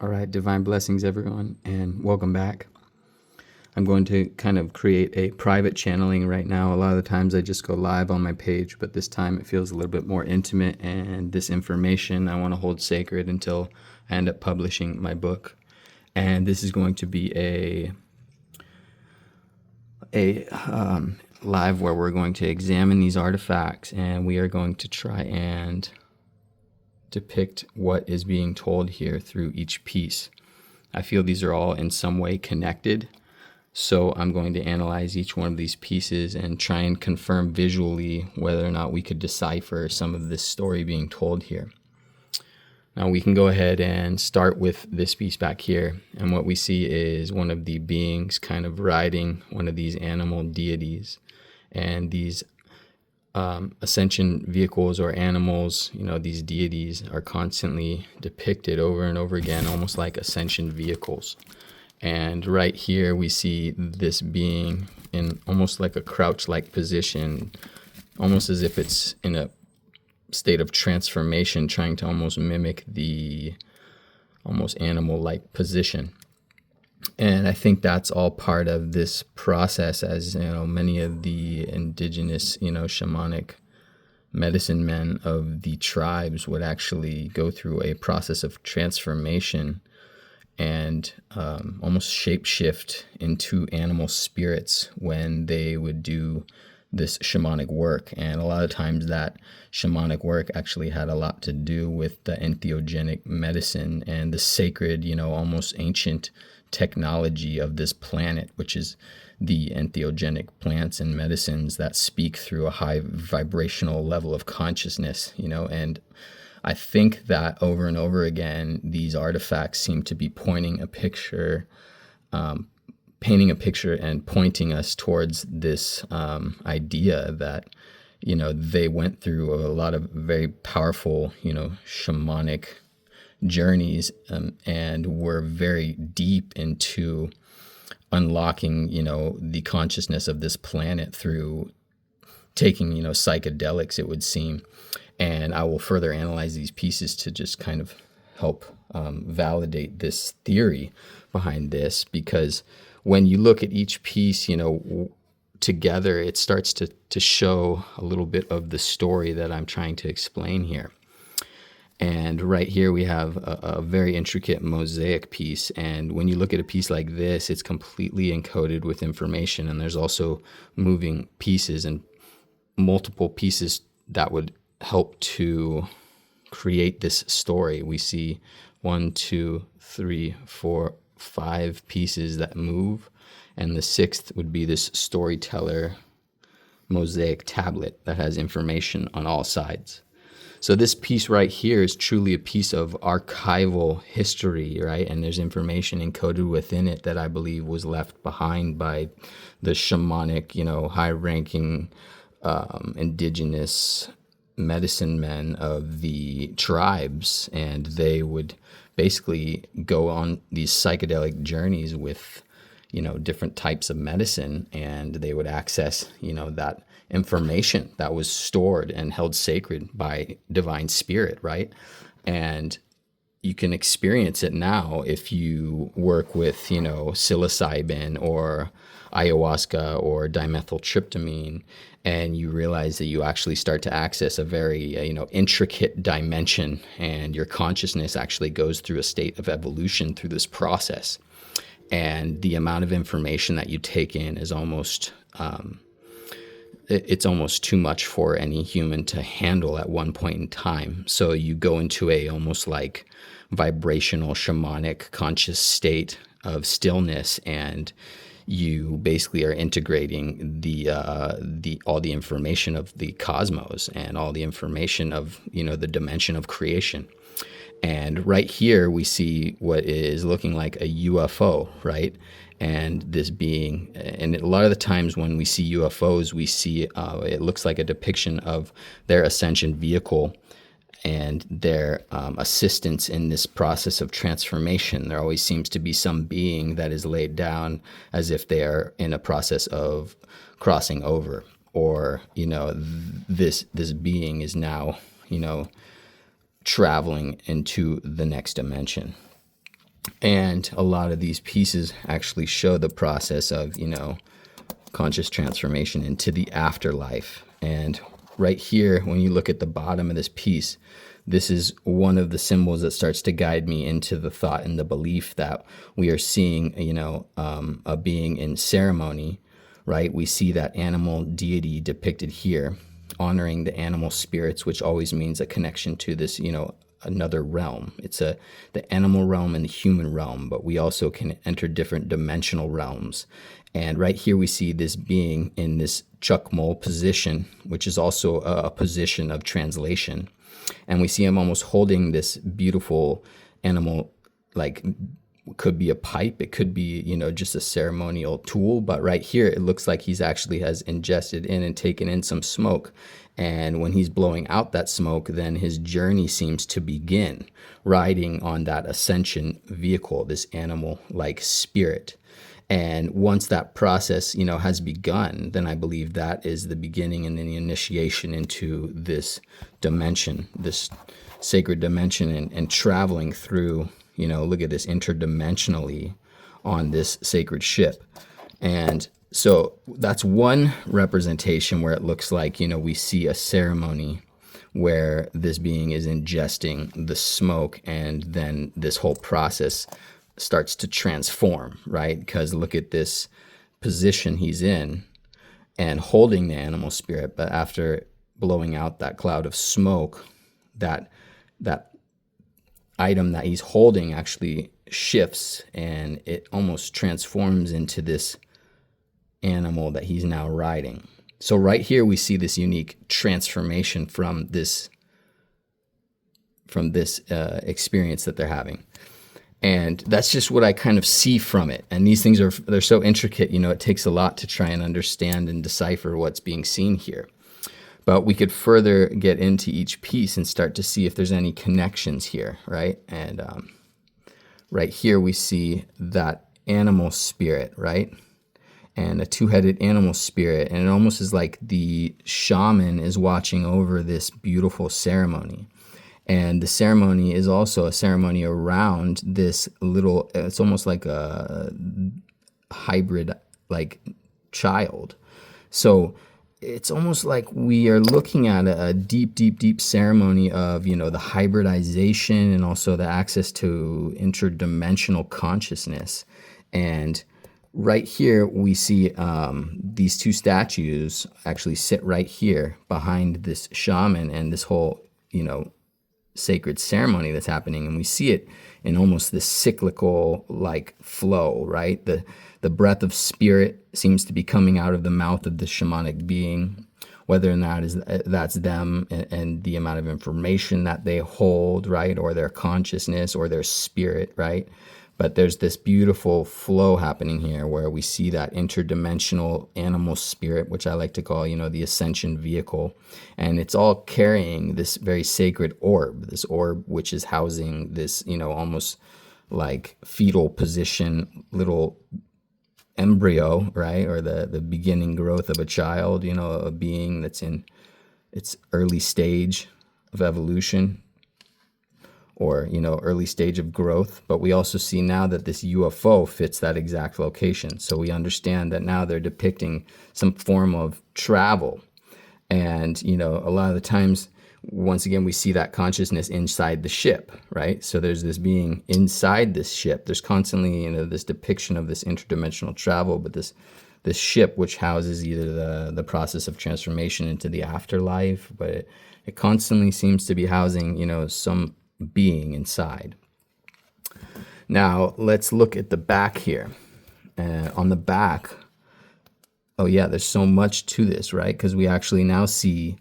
All right, divine blessings, everyone, and welcome back. I'm going to kind of create a private channeling right now. A lot of the times I just go live on my page, but this time it feels a little bit more intimate, and this information I want to hold sacred until I end up publishing my book. And this is going to be a live where we're going to examine these artifacts, and we are going to try and depict what is being told here through each piece. I feel these are all in some way connected, so I'm going to analyze each one of these pieces and try and confirm visually whether or not we could decipher some of this story being told here. Now we can go ahead and start with this piece back here, and what we see is one of the beings kind of riding one of these animal deities, and these ascension vehicles or animals, these deities are constantly depicted over and over again, almost like ascension vehicles. And right here we see this being in almost like a crouch-like position, almost as if it's in a state of transformation, trying to almost mimic the almost animal-like position. And I think that's all part of this process, as many of the indigenous, shamanic medicine men of the tribes would actually go through a process of transformation and almost shapeshift into animal spirits when they would do this shamanic work. And a lot of times that shamanic work actually had a lot to do with the entheogenic medicine and the sacred, almost ancient technology of this planet, which is the entheogenic plants and medicines that speak through a high vibrational level of consciousness, and I think that over and over again, these artifacts seem to be painting a picture and pointing us towards this idea that, they went through a lot of very powerful, shamanic journeys and were very deep into unlocking, the consciousness of this planet through taking, psychedelics, it would seem. And I will further analyze these pieces to just kind of help validate this theory behind this, because when you look at each piece, together, it starts to show a little bit of the story that I'm trying to explain here. And right here we have a very intricate mosaic piece. And when you look at a piece like this, it's completely encoded with information. And there's also moving pieces and multiple pieces that would help to create this story. We see 1, 2, 3, 4, 5 pieces that move. And the 6th would be this storyteller mosaic tablet that has information on all sides. So this piece right here is truly a piece of archival history, right? And there's information encoded within it that I believe was left behind by the shamanic, high-ranking indigenous medicine men of the tribes. And they would basically go on these psychedelic journeys with, different types of medicine, and they would access, that information that was stored and held sacred by divine spirit, right? And you can experience it now if you work with, psilocybin or ayahuasca or dimethyltryptamine, and you realize that you actually start to access a very, intricate dimension, and your consciousness actually goes through a state of evolution through this process. And the amount of information that you take in is almost, it's almost too much for any human to handle at one point in time. So you go into a almost like vibrational shamanic conscious state of stillness, and you basically are integrating the all the information of the cosmos and all the information of, the dimension of creation. And right here we see what is looking like a UFO, right? And this being, and a lot of the times when we see UFOs, we see it looks like a depiction of their ascension vehicle and their assistance in this process of transformation. There always seems to be some being that is laid down as if they are in a process of crossing over, or this being is now traveling into the next dimension. And a lot of these pieces actually show the process of, conscious transformation into the afterlife. And right here, when you look at the bottom of this piece, this is one of the symbols that starts to guide me into the thought and the belief that we are seeing, a being in ceremony, right? We see that animal deity depicted here, honoring the animal spirits, which always means a connection to this, another realm. It's the animal realm and the human realm, but we also can enter different dimensional realms. And right here we see this being in this chukmol position, which is also a position of translation. And we see him almost holding this beautiful animal, like could be a pipe, it could be, just a ceremonial tool. But right here, it looks like he's actually has ingested in and taken in some smoke. And when he's blowing out that smoke, then his journey seems to begin, riding on that ascension vehicle, this animal-like spirit. And once that process, has begun, then I believe that is the beginning and the initiation into this dimension, this sacred dimension, and traveling through, look at this, interdimensionally on this sacred ship. And so that's one representation where it looks like, we see a ceremony where this being is ingesting the smoke, and then this whole process starts to transform, right? Because look at this position he's in and holding the animal spirit, but after blowing out that cloud of smoke, that item that he's holding actually shifts, and it almost transforms into this animal that he's now riding. So right here we see this unique transformation from this experience that they're having. And that's just what I kind of see from it. And these things they're so intricate, it takes a lot to try and understand and decipher what's being seen here. But we could further get into each piece and start to see if there's any connections here, right? And right here we see that animal spirit, right? And a two-headed animal spirit. And it almost is like the shaman is watching over this beautiful ceremony. And the ceremony is also a ceremony around this little, it's almost like a hybrid, like child. So it's almost like we are looking at a deep, deep, deep ceremony of, the hybridization and also the access to interdimensional consciousness. And right here, we see these two statues actually sit right here behind this shaman and this whole, sacred ceremony that's happening. And we see it in almost this cyclical like flow, right? The breath of spirit seems to be coming out of the mouth of the shamanic being, whether or not that's them and the amount of information that they hold, right? Or their consciousness or their spirit, right? But there's this beautiful flow happening here where we see that interdimensional animal spirit, which I like to call, the ascension vehicle. And it's all carrying this very sacred orb, this orb which is housing this, almost like fetal position, little embryo, right? Or the beginning growth of a child, a being that's in its early stage of evolution, or, early stage of growth. But we also see now that this UFO fits that exact location. So we understand that now they're depicting some form of travel. And, a lot of the times, once again, we see that consciousness inside the ship, right? So there's this being inside this ship. There's constantly, this depiction of this interdimensional travel, but this ship which houses either the process of transformation into the afterlife, but it constantly seems to be housing, some being inside. Now let's look at the back here. On the back, oh yeah, there's so much to this, right? Because we actually now see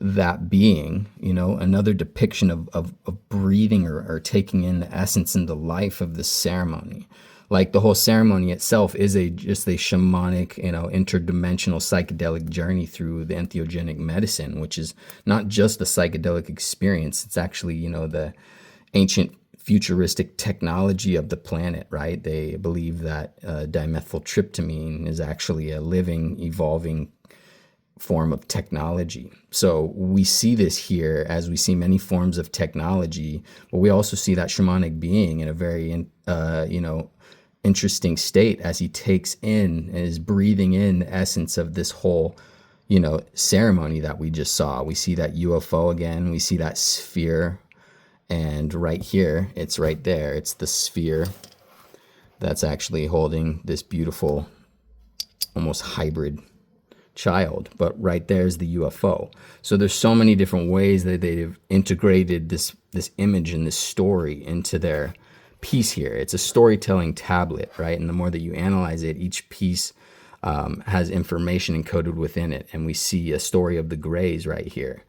that being, another depiction of breathing or taking in the essence and the life of the ceremony. Like the whole ceremony itself is just a shamanic, interdimensional psychedelic journey through the entheogenic medicine, which is not just a psychedelic experience. It's actually, the ancient futuristic technology of the planet, right? They believe that dimethyltryptamine is actually a living, evolving form of technology. So we see this here as we see many forms of technology, but we also see that shamanic being in a very, interesting state as he takes in and is breathing in the essence of this whole, ceremony that we just saw. We see that UFO again. We see that sphere. And right here, it's right there. It's the sphere that's actually holding this beautiful, almost hybrid child, but right there is the UFO. So there's so many different ways that they've integrated this image and this story into their piece here. It's a storytelling tablet, right? And the more that you analyze it, each piece has information encoded within it. And we see a story of the grays right here.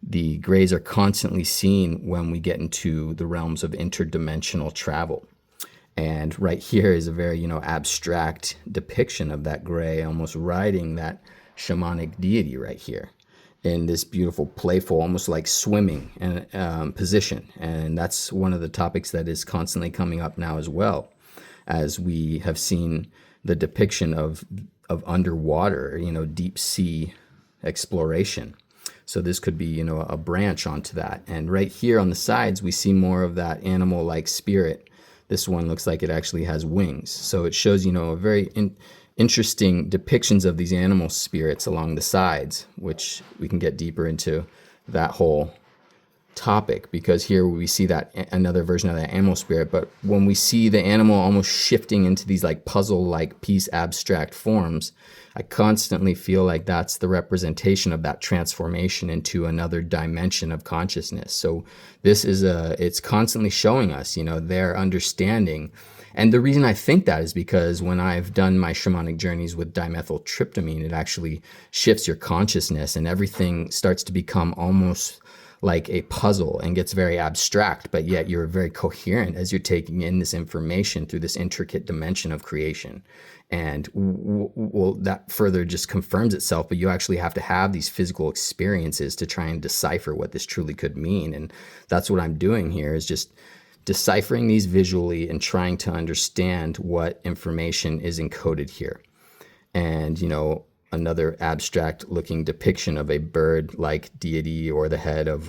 The grays are constantly seen when we get into the realms of interdimensional travel. And right here is a very, abstract depiction of that gray, almost riding that shamanic deity right here in this beautiful, playful, almost like swimming position. And that's one of the topics that is constantly coming up now as well, as we have seen the depiction of underwater, deep sea exploration. So this could be, a branch onto that. And right here on the sides, we see more of that animal-like spirit. This one looks like it actually has wings. So it shows, a very interesting depictions of these animal spirits along the sides, which we can get deeper into that whole topic, because here we see that another version of that animal spirit. But when we see the animal almost shifting into these like puzzle-like piece abstract forms, I constantly feel like that's the representation of that transformation into another dimension of consciousness. So this is it's constantly showing us, their understanding. And the reason I think that is because when I've done my shamanic journeys with dimethyltryptamine, it actually shifts your consciousness and everything starts to become almost like a puzzle and gets very abstract, but yet you're very coherent as you're taking in this information through this intricate dimension of creation. And well, that further just confirms itself, but you actually have to have these physical experiences to try and decipher what this truly could mean. And that's what I'm doing here, is just deciphering these visually and trying to understand what information is encoded here. And, another abstract looking depiction of a bird like deity, or the head of,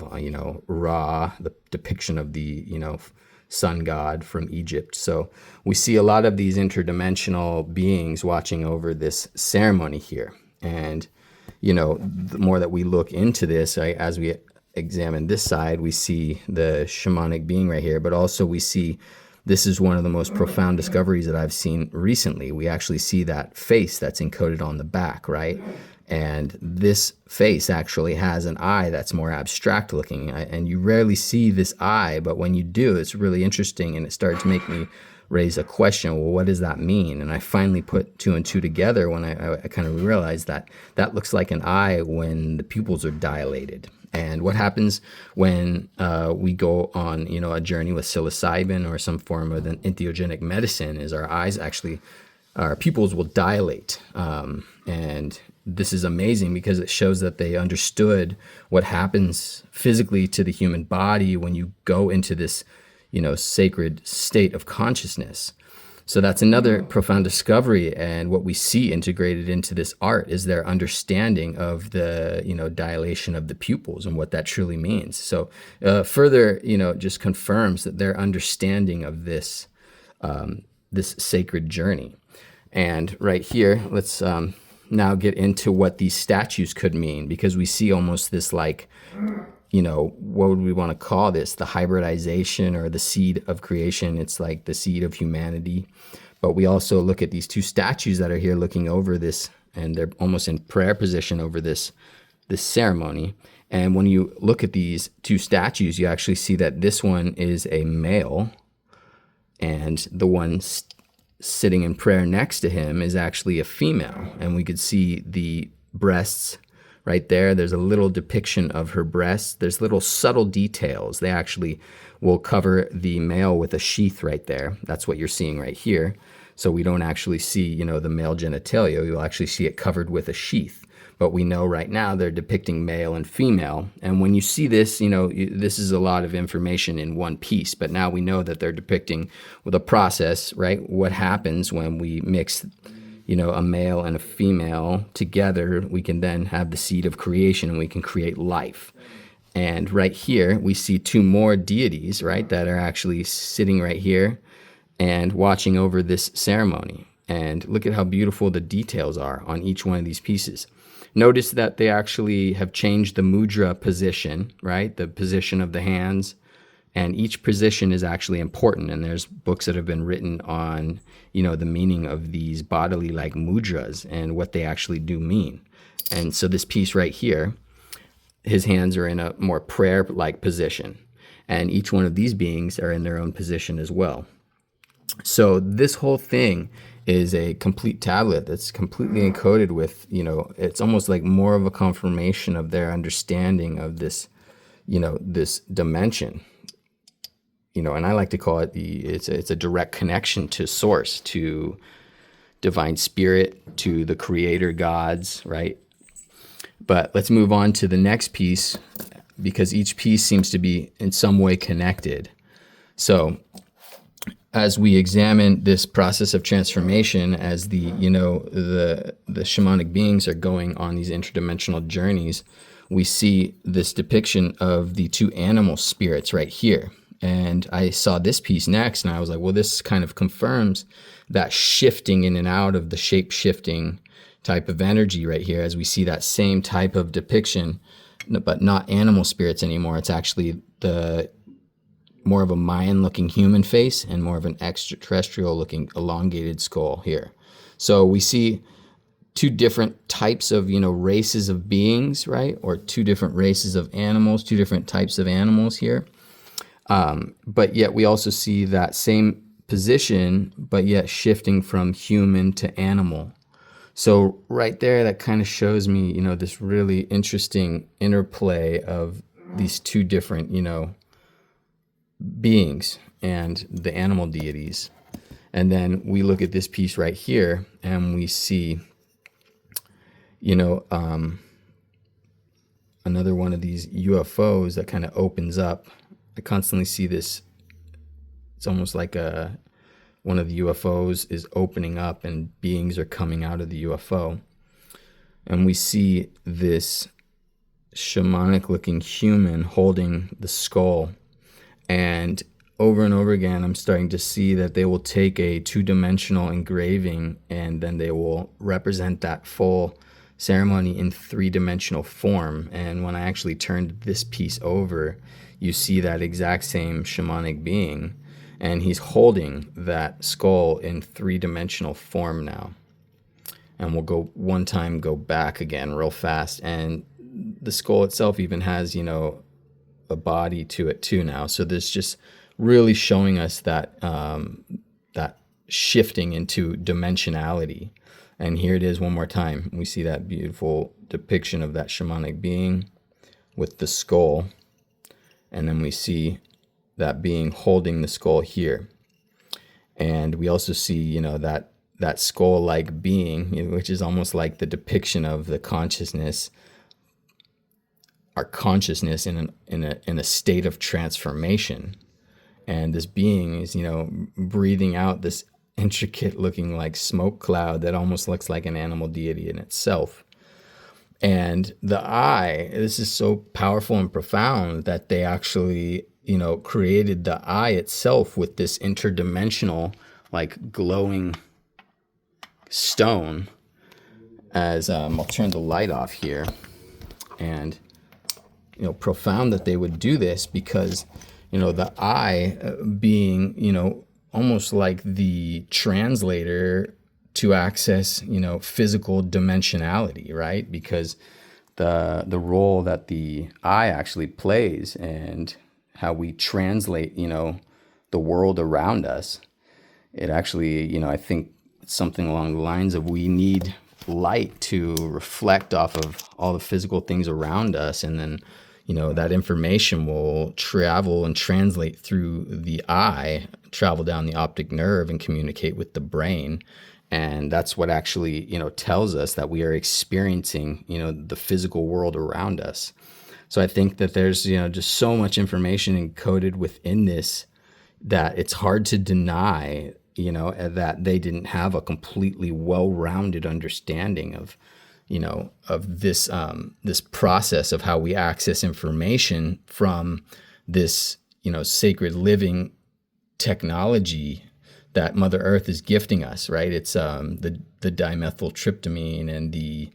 Ra, the depiction of the, sun god from Egypt. So we see a lot of these interdimensional beings watching over this ceremony here. And, the more that we look into this, right, as we examine this side, we see the shamanic being right here, but also we see this is one of the most profound discoveries that I've seen recently. We actually see that face that's encoded on the back, right? And this face actually has an eye that's more abstract looking. And you rarely see this eye, but when you do, it's really interesting. And it started to make me raise a question, well, what does that mean? And I finally put two and two together when I kind of realized that that looks like an eye when the pupils are dilated. And what happens when we go on, a journey with psilocybin or some form of an entheogenic medicine is our pupils will dilate. And this is amazing because it shows that they understood what happens physically to the human body when you go into this, sacred state of consciousness. So that's another profound discovery. And what we see integrated into this art is their understanding of the, dilation of the pupils and what that truly means. So further, just confirms that their understanding of this, this sacred journey. And right here, let's now get into what these statues could mean, because we see almost this like, what would we want to call this? The hybridization or the seed of creation. It's like the seed of humanity. But we also look at these two statues that are here looking over this, and they're almost in prayer position over this ceremony. And when you look at these two statues, you actually see that this one is a male, and the one sitting in prayer next to him is actually a female. And we could see the breasts right there. There's a little depiction of her breasts. There's little subtle details. They actually will cover the male with a sheath right there. That's what you're seeing right here. So we don't actually see, the male genitalia. You'll actually see it covered with a sheath. But we know right now they're depicting male and female. And when you see this, this is a lot of information in one piece. But now we know that they're depicting with a process, right? What happens when we mix, a male and a female together, we can then have the seed of creation and we can create life. And right here, we see two more deities, right, that are actually sitting right here and watching over this ceremony. And look at how beautiful the details are on each one of these pieces. Notice that they actually have changed the mudra position, right, the position of the hands. And each position is actually important. And there's books that have been written on, the meaning of these bodily like mudras and what they actually do mean. And so this piece right here, his hands are in a more prayer-like position. And each one of these beings are in their own position as well. So this whole thing is a complete tablet that's completely encoded with, it's almost like more of a confirmation of their understanding of this, this dimension. And I like to call it it's a direct connection to source, to divine spirit, to the creator gods, right? But let's move on to the next piece, because each piece seems to be in some way connected. So as we examine this process of transformation, as the shamanic beings are going on these interdimensional journeys, we see this depiction of the two animal spirits right here. And I saw this piece next, and I was like, well, this kind of confirms that shifting in and out of the shape-shifting type of energy right here, as we see that same type of depiction, but not animal spirits anymore. It's actually the more of a Mayan-looking human face and more of an extraterrestrial-looking elongated skull here. So we see two different types of, races of beings, right? Or two different races of animals, two different types of animals here. But yet we also see that same position, but yet shifting from human to animal. So right there, that kind of shows me, this really interesting interplay of these two different, beings and the animal deities. And then we look at this piece right here and we see, another one of these UFOs that kind of opens up. I constantly see this. It's almost like one of the UFOs is opening up and beings are coming out of the UFO. And we see this shamanic looking human holding the skull. And over again, I'm starting to see that they will take a two-dimensional engraving and then they will represent that full ceremony in three-dimensional form. And when I actually turned this piece over, you see that exact same shamanic being, and he's holding that skull in three-dimensional form now. And we'll go back again real fast, and the skull itself even has, a body to it too now. So this just really showing us that that shifting into dimensionality. And here it is one more time. We see that beautiful depiction of that shamanic being with the skull. And then we see that being holding the skull here. And we also see, that skull-like being, which is almost like the depiction of the consciousness, our consciousness in a state of transformation. And this being is, breathing out this intricate looking like smoke cloud that almost looks like an animal deity in itself. And the eye, this is so powerful and profound that they actually, created the eye itself with this interdimensional, like glowing stone. As I'll turn the light off here. And, profound that they would do this because, the eye being, almost like the translator to access, physical dimensionality, right? Because the role that the eye actually plays and how we translate, the world around us, it actually, I think something along the lines of we need light to reflect off of all the physical things around us, and then that information will travel and translate through the eye, travel down the optic nerve and communicate with the brain. And that's what actually, tells us that we are experiencing, the physical world around us. So I think that there's, just so much information encoded within this that it's hard to deny that they didn't have a completely well-rounded understanding of, of this this process of how we access information from this, sacred living technology that Mother Earth is gifting us, right? It's the dimethyltryptamine and the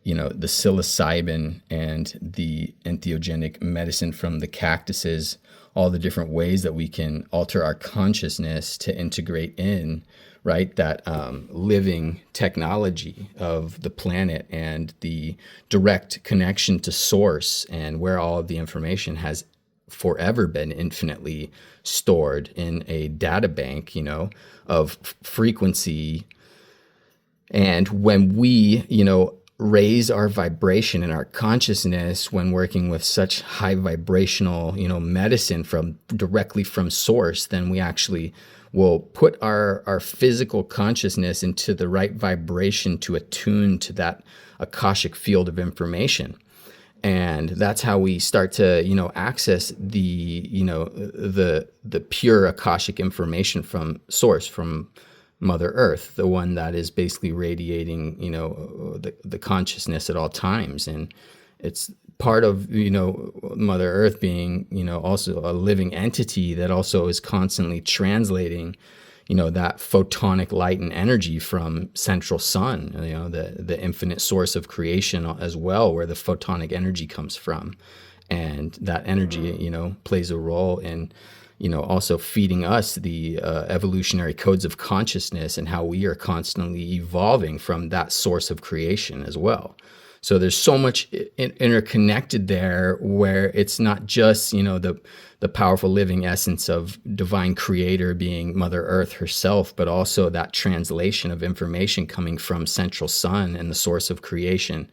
psilocybin and the entheogenic medicine from the cactuses, all the different ways that we can alter our consciousness to integrate in, right, that living technology of the planet and the direct connection to source, and where all of the information has forever been infinitely stored in a data bank, of frequency. And when we, raise our vibration and our consciousness when working with such high vibrational, medicine directly from source, then we actually will put our physical consciousness into the right vibration to attune to that Akashic field of information. And that's how we start to, access the, the pure Akashic information from source, from Mother Earth, the one that is basically radiating, the consciousness at all times. And it's part of, Mother Earth being, also a living entity that also is constantly translating, that photonic light and energy from central sun, the infinite source of creation as well, where the photonic energy comes from. And that energy, plays a role in, also feeding us the evolutionary codes of consciousness and how we are constantly evolving from that source of creation as well. So there's so much interconnected there, where it's not just, the powerful living essence of divine creator being Mother Earth herself, but also that translation of information coming from central sun and the source of creation.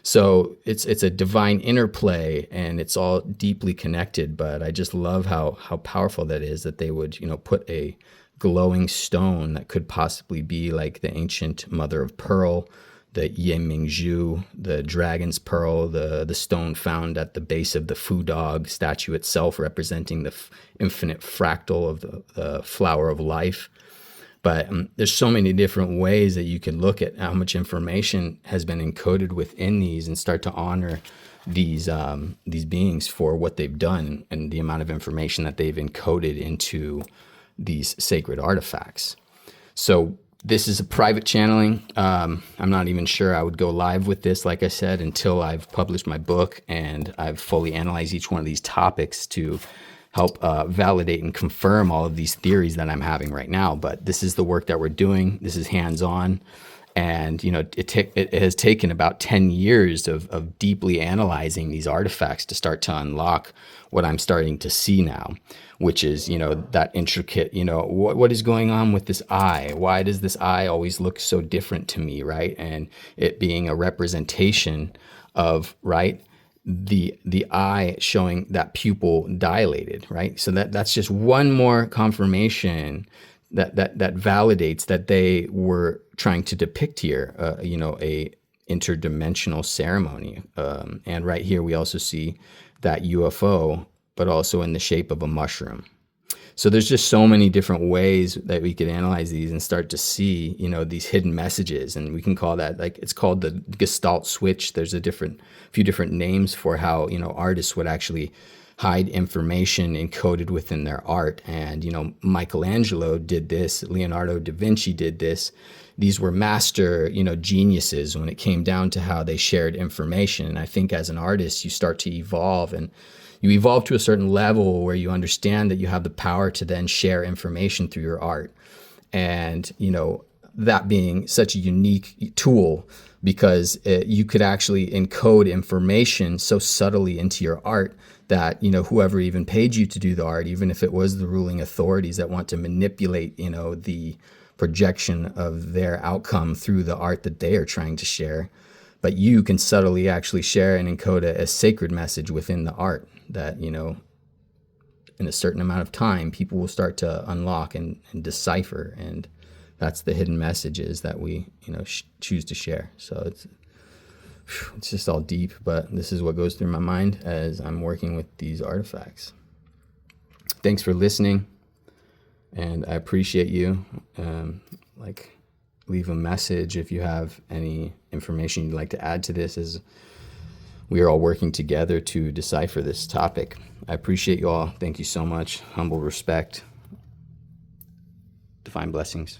So it's a divine interplay, and it's all deeply connected. But I just love how powerful that is, that they would, put a glowing stone that could possibly be like the ancient mother of pearl, the Yemingju, the dragon's pearl, the stone found at the base of the Fu Dog statue itself, representing the infinite fractal of the flower of life. But there's so many different ways that you can look at how much information has been encoded within these, and start to honor these beings for what they've done and the amount of information that they've encoded into these sacred artifacts. So this is a private channeling. I'm not even sure I would go live with this, like I said, until I've published my book and I've fully analyzed each one of these topics to help validate and confirm all of these theories that I'm having right now. But this is the work that we're doing. This is hands-on. And, it has taken about 10 years of deeply analyzing these artifacts to start to unlock what I'm starting to see now, which is, that intricate, what is going on with this eye? Why does this eye always look so different to me, right? And it being a representation of, right, the eye showing that pupil dilated, right? So that's just one more confirmation that validates that they were trying to depict here, a interdimensional ceremony. And right here, we also see that UFO, but also in the shape of a mushroom. So there's just so many different ways that we could analyze these and start to see, these hidden messages. And we can call that, it's called the Gestalt switch. There's a few different names for how, artists would actually hide information encoded within their art. And, Michelangelo did this, Leonardo da Vinci did this. These were master, geniuses when it came down to how they shared information. And I think as an artist, you start to evolve, and you evolve to a certain level where you understand that you have the power to then share information through your art. And, that being such a unique tool, because you could actually encode information so subtly into your art that, whoever even paid you to do the art, even if it was the ruling authorities that want to manipulate, the projection of their outcome through the art that they are trying to share, but you can subtly actually share and encode a sacred message within the art that, in a certain amount of time, people will start to unlock and decipher. And that's the hidden messages that we, choose to share. So it's just all deep, but this is what goes through my mind as I'm working with these artifacts. Thanks for listening. And I appreciate you. Leave a message if you have any information you'd like to add to this, as we are all working together to decipher this topic. I appreciate you all. Thank you so much. Humble respect. Divine blessings.